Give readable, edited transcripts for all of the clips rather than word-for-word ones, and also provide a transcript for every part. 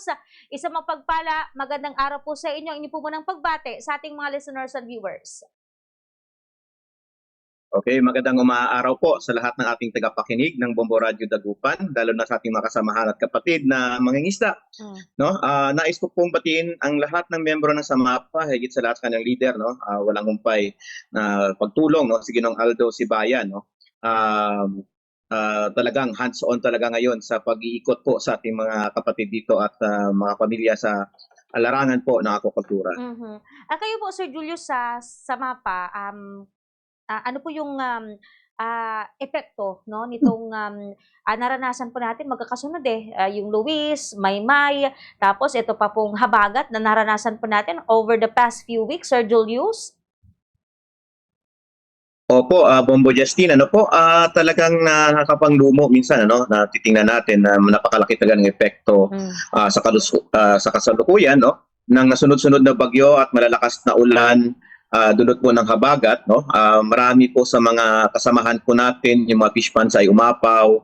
Julius. Isang mapagpala, magandang araw po sa inyo. Inyo po munang pagbate sa ating mga listeners and viewers. Okay, magandang umaaraw po sa lahat ng ating tagapakinig ng Bombo Radio Dagupan, lalo na sa ating mga kasamahan at kapatid na mangingisda. No? Nais ko pong batiin ang lahat ng miyembro ng SAMAPA, higit sa lahat kanyang leader, no? Walang humpay na pagtulong, no? Si Ginong Aldo Sibayan, no? Talagang hands-on talaga ngayon sa pag-iikot po sa ating mga kapatid dito at mga pamilya sa larangan po ng aquacultura. Kayo po, Sir Julius, sa SAMAPA, ano po yung epekto, no, nitong naranasan po natin magkakasunod yung Luis, Maymay, tapos ito pa pong habagat na naranasan po natin over the past few weeks, Sir Julius? Opo, Bombo Justin, talagang nakakapanglumo minsan, na titingnan natin na napakalaki talaga ng epekto sa kasalukuyan, no, ng nasunod-sunod na bagyo at malalakas na ulan, dulot po ng habagat, no. Marami po sa mga kasamahan po natin, yung mga fish ponds ay umapaw.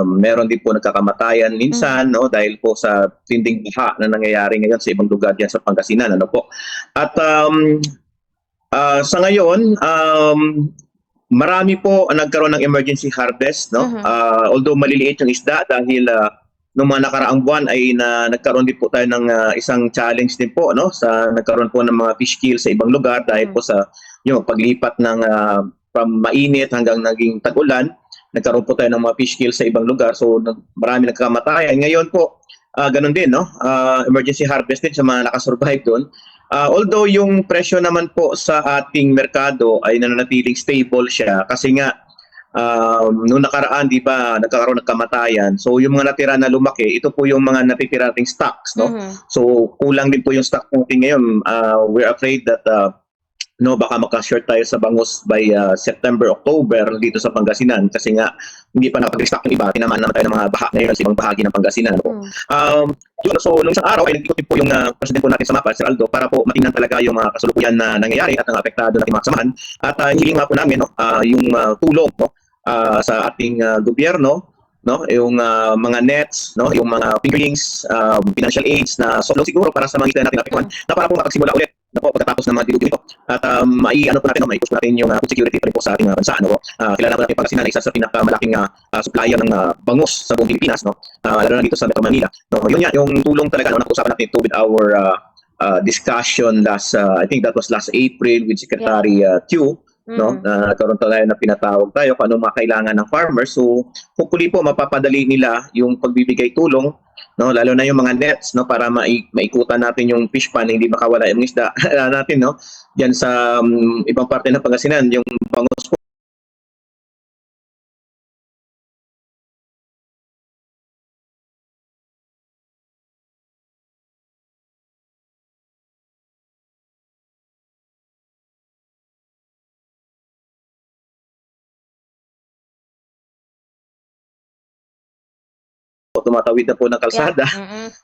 Meron din po nagkakamatayan minsan, no, dahil po sa tinding baha na nangyayari ngayon sa ibang lugar diyan sa Pangasinan, po. At sa ngayon, marami po nagkaroon ng emergency harvest, no. Although maliliit yung isda dahil noong mga nakaraang buwan ay nagkaroon din po tayo ng isang challenge din po, no, sa nagkaroon po ng mga fish kill sa ibang lugar dahil po sa yung paglipat ng from mainit hanggang naging tag-ulan, nagkaroon po tayo ng mga fish kill sa ibang lugar, so marami nagkamatayan. Ngayon po ganun din, no, emergency harvest din sa mga nakasurvive doon. Although yung presyo naman po sa ating merkado ay nananatiling stable siya kasi nga noong nakaraan, di ba, nagkakaroon ng kamatayan. So yung mga natira na lumaki, ito po yung mga natitira nating stocks, no? So kulang din po yung stock natin ngayon. We're afraid that baka maka-short tayo sa bangus by September, October dito sa Pangasinan kasi nga hindi pa nakapag-stock ng iba. Tinamaan naman tayo ng mga baha ngayon sa ibang bahagi ng Pangasinan. So nung isang araw ay nag-ikot po yung presidente po natin sa MAPA, Sir Aldo, para po matingnan talaga yung mga kasalukuyan na nangyayari at ang apektado natin mga kasamahan. At hiling nga po namin, no, yung tulong, no, sa ating gobyerno, no, yung mga nets, no, yung mga fingerlings, financial aids na solo siguro para sa mga isda natin napikuan na para po makapagsimula ulit na po pagkatapos ng mga dilugyo nito. At mai-push natin yung food security pa rin po sa ating bansa, no. Kilala po natin Pangasinan, isa sa pinakamalaking supplier ng bangus sa buong Pilipinas, no, lalo na dito sa Metro Manila, no. Yun yan yung tulong talaga, no, napag-usapan natin ito with our discussion last I think that was last April with Secretary Q, no, nagkaroon tayo na pinatawag tayo kung anong mga kailangan ng farmers. So hopefully po mapapadali nila yung pagbibigay tulong, no, lalo na yung mga nets, no, para maikutan natin yung fish pond, hindi makawala yung isda natin, no, diyan sa ibang parte ng Pangasinan, yung bangus po. Tumatawid na po ng kalsada,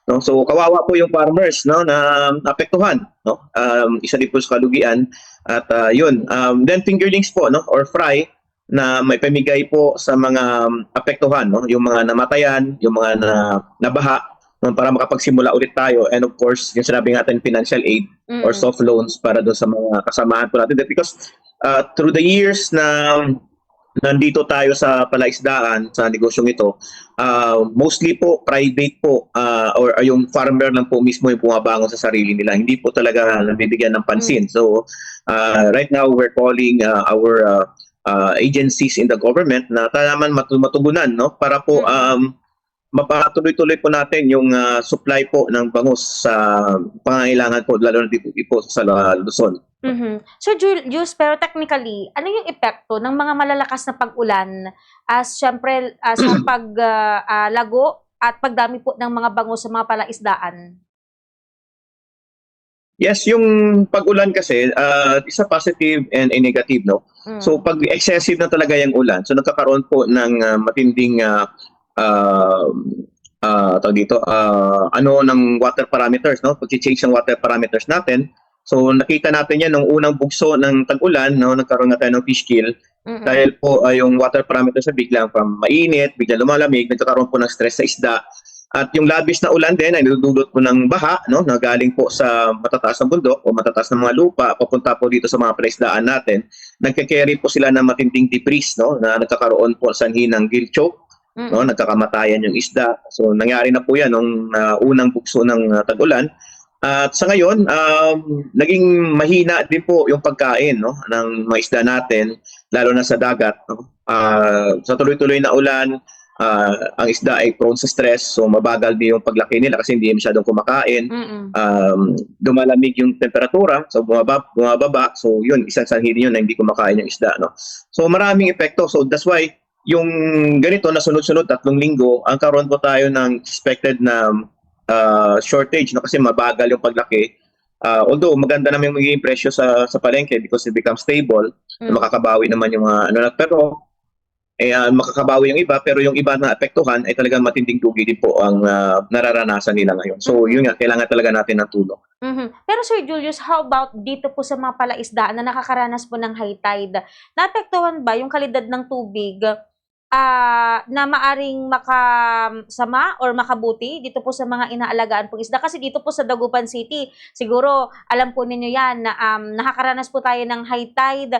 no? So kawawa po yung farmers, no, na apektuhan, no. Isa din po sa kalugian at yun, then fingerlings po, no, or fry na may pamigay po sa mga apektuhan, no, yung mga namatayan, yung mga nabaha, no, para makapagsimula ulit tayo. And of course, yung sinabi natin financial aid or soft loans para doon sa mga kasamahan po natin, because through the years na nandito tayo sa palaisdaan sa negosyong ito, mostly po private po, or yung farmer lang po mismo yung pumabangon sa sarili nila, hindi po talaga nabibigyan ng pansin. So right now we're calling our agencies in the government na talaman matugunan, no, para po mapatuloy-tuloy po natin yung supply po ng bangus sa pangangailangan po, lalo na dito po sa Luzon. So Julius, pero technically, ano yung epekto ng mga malalakas na pag-ulan syempre sa paglago at pagdami po ng mga bangus sa mga palaisdaan? Yes, yung pag-ulan kasi, isa positive and a negative, no? So pag excessive na talaga yung ulan, so nagkakaroon po ng matinding ng water parameters, no? Pag-change ng water parameters natin. So nakita natin yan nung unang bugso ng tag-ulan, no, nagkaroon na tayo ng fish kill. Dahil po yung water parameters na biglang from mainit, biglang lumalamig, nagkakaroon po ng stress sa isda. At yung labis na ulan din ay nagdudulot po ng baha, no, na galing po sa matataas na bundok o matataas na mga lupa papunta po dito sa mga palaisdaan natin. Nagke-carry po sila ng matinding debris, no, na nagkakaroon po sanhi ng gill choke, no, nagkakamatayan yung isda. So nangyari na po 'yan nung unang bugso ng tag-ulan. At sa ngayon, naging mahina din po yung pagkain, no, ng mga isda natin, lalo na sa dagat, no. Sa tuloy-tuloy na ulan, ang isda ay prone sa stress, so mabagal din yung paglaki nila kasi hindi masyadong kumakain. Dumalamig yung temperatura, so bumababa, so yun, isang sanhi din yun na hindi kumakain yung isda, no. So maraming epekto, so that's why yung ganito na sunod-sunod 3 linggo, ang karoon po tayo ng expected na shortage, no, kasi mabagal yung paglaki. Although maganda naman yung magiging presyo sa palengke because it becomes stable, makakabawi naman yung mga ano, pero makakabawi yung iba, pero yung iba na apektuhan ay talagang matinding dugi din po ang nararanasan nila ngayon. So yun nga, kailangan talaga natin ng tulong. Pero Sir Julius, how about dito po sa mga palaisdaan na nakakaranas po ng high tide? Naapektuhan ba yung kalidad ng tubig na maaring makasama or makabuti dito po sa mga inaalagaan pong isda? Kasi dito po sa Dagupan City, siguro alam po ninyo yan na nakakaranas po tayo ng high tide,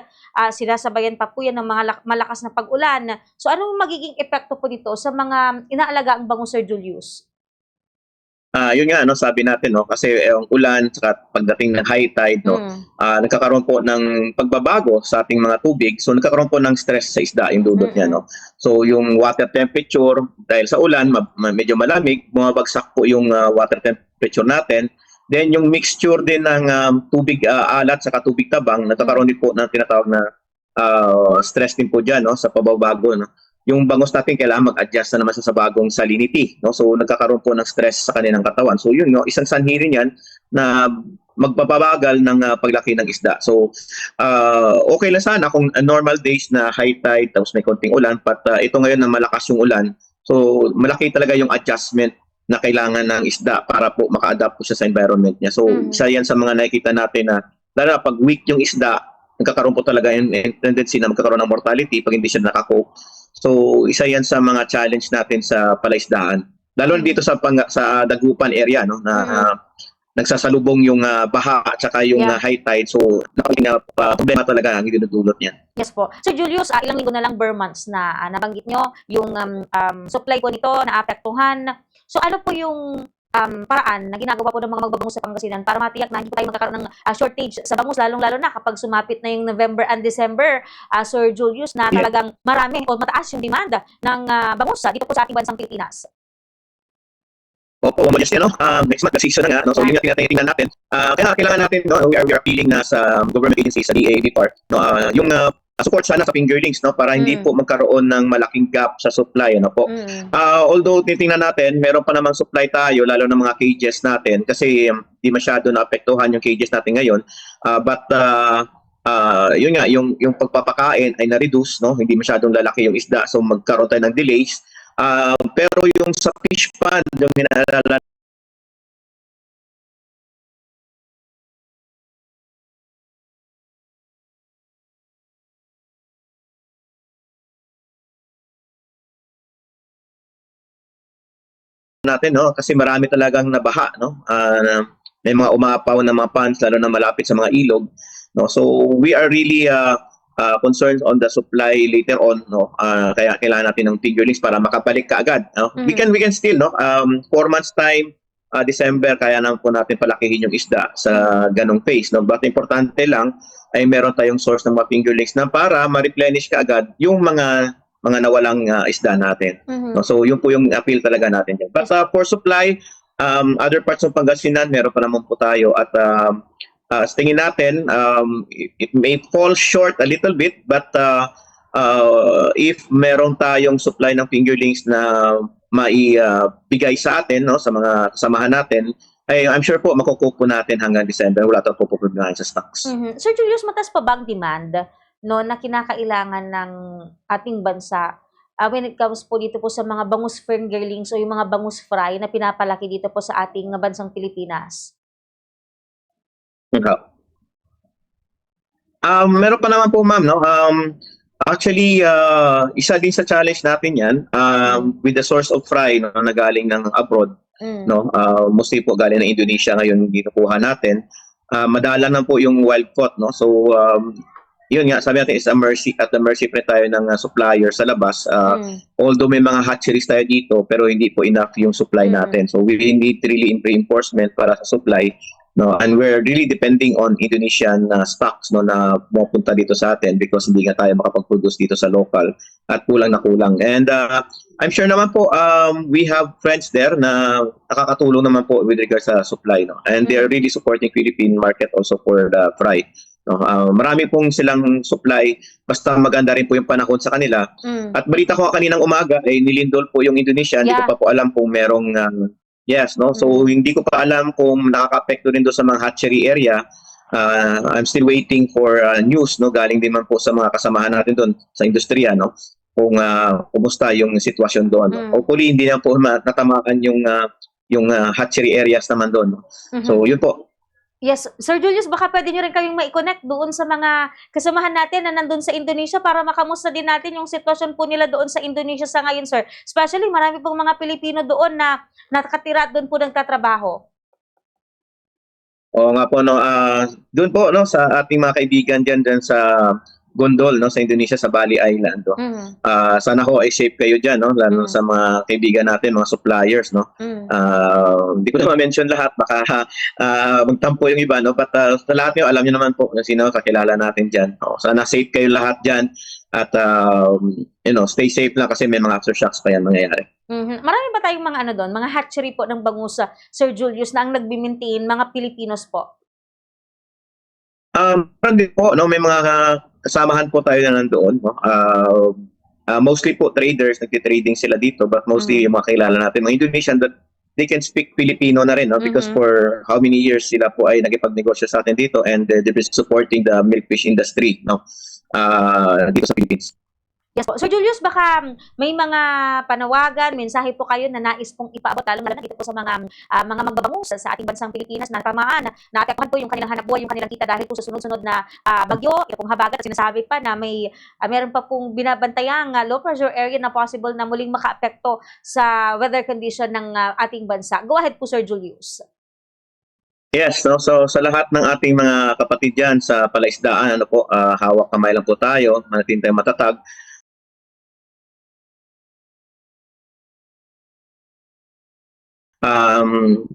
sinasabayan pa po yan ng mga malakas na pag-ulan. So anong magiging epekto po dito sa mga inaalagaan bangus, Sir Julius? Yun nga, no, sabi natin, no, kasi ang ulan saka pagdating ng high tide, no, nagkakaroon po ng pagbabago sa ating mga tubig. So nagkakaroon po ng stress sa isda yung dulot niya, no. So yung water temperature dahil sa ulan medyo malamig, bumabagsak po yung water temperature natin. Then yung mixture din ng tubig alat saka tubig tabang, nagkakaroon din po ng tinatawag na stress din po diyan, no, sa pababago, no. Yung bangus natin kailangan mag-adjust na naman sa bagong salinity, no? So nagkakaroon po ng stress sa kanilang katawan. So yun, no, isang sanhi rin yan na magpapabagal ng paglaki ng isda. So okay lang sana kung normal days na high tide tapos may konting ulan, but ito ngayon na malakas yung ulan. So malaki talaga yung adjustment na kailangan ng isda para po maka-adapt po siya sa environment niya. So isa yan sa mga nakikita natin na lalo na pag weak yung isda, nagkakaroon po talaga yung tendency na magkakaroon ng mortality pag hindi siya nakakope. So isa yan sa mga challenge natin sa palaisdaan. Lalo dito sa Dagupan area, no, na nagsasalubong yung baha at saka yung high tide. So problema talaga ang dinudulot niya. Yes po. So Julius, ilang linggo na lang, bare months na nabanggit nyo yung supply po nito na apektuhan. So ano po yung paraan na ginagawa po ng mga magbabangus sa Pangasinan para matiyak na hindi po tayo magkakaroon ng shortage sa bangus, lalong-lalo na kapag sumapit na yung November and December, Sir Julius, na talagang marami o mataas yung demand ng bangus dito po sa ating bansang Pilipinas? Opo, malis yan, no? Next month, season na nga, no? So yun yung tinatingnan natin. Kaya kailangan natin, no, we are appealing na sa government agencies, sa DA, DTAR, no, yung support sana sa fingerlings, no, para hindi po magkaroon ng malaking gap sa supply, ano po. Although titingnan natin, meron pa namang supply tayo, lalo na mga cages natin, kasi hindi masyado naapektuhan yung cages natin ngayon. But yun nga, yung pagpapakain ay na-reduce, no, hindi masyadong lalaki yung isda, so magkaroon tayo ng delays. Pero yung sa fish pond, yung inaalala natin, no, kasi marami talagang nabaha, no. May mga umapaw na mga ponds, lalo na malapit sa mga ilog, no. So we are really concerned on the supply later on, no. Kaya kailangan natin ng fingerlings para makabalik kaagad, no. We can still, no, 4 months time, December, kaya naman po natin palakihin yung isda sa ganong phase, no. But importante lang ay meron tayong source ng mga fingerlings na para ma-replenish kaagad yung mga nawalang isda natin. No? So yun po yung appeal talaga natin dyan. But for supply, other parts ng Pangasinan, meron pa naman po tayo. At tingin natin, it may fall short a little bit, but if meron tayong supply ng fingerlings na maibigay sa atin, no, sa mga kasamahan natin, ay I'm sure po makukupo natin hanggang December. Wala tayong pupupuntahan sa stocks. Sir Julius, mataas pa ba ang demand, no, na kinakailangan ng ating bansa when it comes po dito po sa mga bangus fingerlings o yung mga bangus fry na pinapalaki dito po sa ating bansang Pilipinas? Meron pa naman po, ma'am, no. Actually, isa din sa challenge natin 'yan, with the source of fry no, na galing ng abroad, no? Mostly po galing ng Indonesia ngayon kinukuha natin. Madalang na po yung wild caught, no? So, yun nga, sabi natin is at the mercy pa tayo ng supplier sa labas. Although may mga hatcheries tayo dito, pero hindi po enough yung supply natin. So, we need really reinforcement para sa supply. No, and we're really depending on Indonesian stocks no na pupunta dito sa atin because hindi nga tayo makapag-produce dito sa local at kulang na kulang. And I'm sure naman po we have friends there na nakakatulong naman po with regards sa supply no. And they are really supporting Philippine market also for the fry. No, marami pong silang supply basta maganda rin po yung panahon sa kanila. At balita ko kaninang umaga ay nilindol po yung Indonesia, hindi ko pa po alam kung merong yes, no? So, hindi ko pa alam kung nakaka-apekto rin doon sa mga hatchery area. I'm still waiting for news, no? Galing din man po sa mga kasamahan natin doon sa industriya, no? Kung kumusta yung sitwasyon doon. No? Hopefully, hindi na po natamaan yung hatchery areas naman doon. No? So, yun po. Yes, Sir Julius, baka pwede nyo rin kaming ma-connect doon sa mga kasamahan natin na nandun sa Indonesia para makamusta din natin yung sitwasyon po nila doon sa Indonesia sa ngayon, sir. Especially, marami pong mga Pilipino doon na nakatira doon po nagtatrabaho. Oo nga po, no. Doon po, no, sa ating mga kaibigan dyan sa Gondol, no, sa Indonesia, sa Bali Island. No? Sana ho ay safe kayo dyan, no? Lalo sa mga kaibigan natin, mga suppliers. No? Hindi ko na ma-mention lahat, baka magtampo yung iba. No? But sa lahat nyo, alam nyo naman po kung sino kakilala natin dyan. Sana safe kayo lahat dyan at stay safe lang kasi may mga aftershocks pa yan mangyayari. Marami ba tayong mga ano doon, mga hatchery po ng bangusa, Sir Julius, na ang nagbi-maintain, mga Pilipinos po? Din po, no, may mga kasamahan po tayo na nandoon. No? Mostly po traders, nagtitrading sila dito, but mostly yung mga kilala natin, mga Indonesian that they can speak Filipino na rin, no? Because for how many years sila po ay nagipagnegosyo sa atin dito and they've been supporting the milkfish industry, no? Dito sa Philippines. Yes po. Sir Julius, baka may mga panawagan, mensahe po kayo na nais pong ipaabot, lalo na dito po sa mga magbabangus sa ating bansang Pilipinas na tamaan, na apektuhan po yung kanilang hanapbuhay, yung kanilang kita dahil po sa sunod-sunod na bagyo, ito pong habagat, at sinasabi pa na meron pa pong binabantayang low pressure area na possible na muling makaapekto sa weather condition ng ating bansa. Go ahead po, Sir Julius. Yes, no? So sa lahat ng ating mga kapatid dyan sa palaisdaan, hawak kamay lang po tayo, manatintay tayong matatag.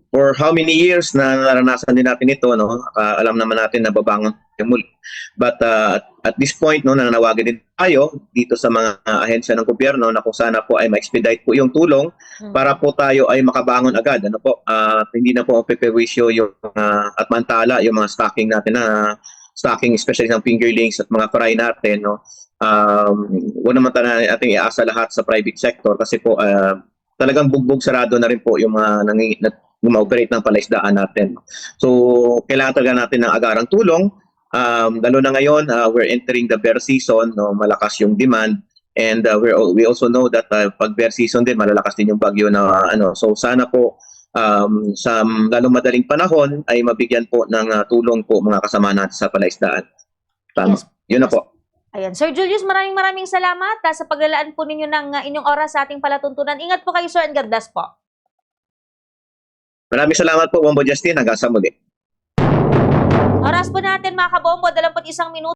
For how many years na naranasan din natin ito, no? Alam naman natin na babangon muli. But at this point, no, nananawagan din tayo dito sa mga ahensya ng gobyerno na kung sana po ay ma-expedite po yung tulong para po tayo ay makabangon agad. Ano po? Hindi na po peperwisyo yung at mantala yung mga stocking natin na stocking especially ng fingerlings at mga fry natin, no? Huwag naman tayo ating iasa lahat sa private sector kasi po talagang bugbog sarado na rin po yung mga nag-operate ng palaisdaan natin. So, kailangan talaga natin ng agarang tulong. Lalo na ngayon, we're entering the bear season, no? Malakas yung demand. And we also know that pag bear season din, malalakas din yung bagyo na So, sana po sa lalong madaling panahon ay mabigyan po ng tulong po mga kasama natin sa palaisdaan. Tama. Yes. Yun na po. Ayan. Sir Julius, maraming salamat sa paglalaan po ninyo ng inyong oras sa ating palatuntunan. Ingat po kayo, sir, and God bless po. Maraming salamat po, Bombo Justin. Hanggang sa muli. Oras po natin, mga kabombo, 21 minuto.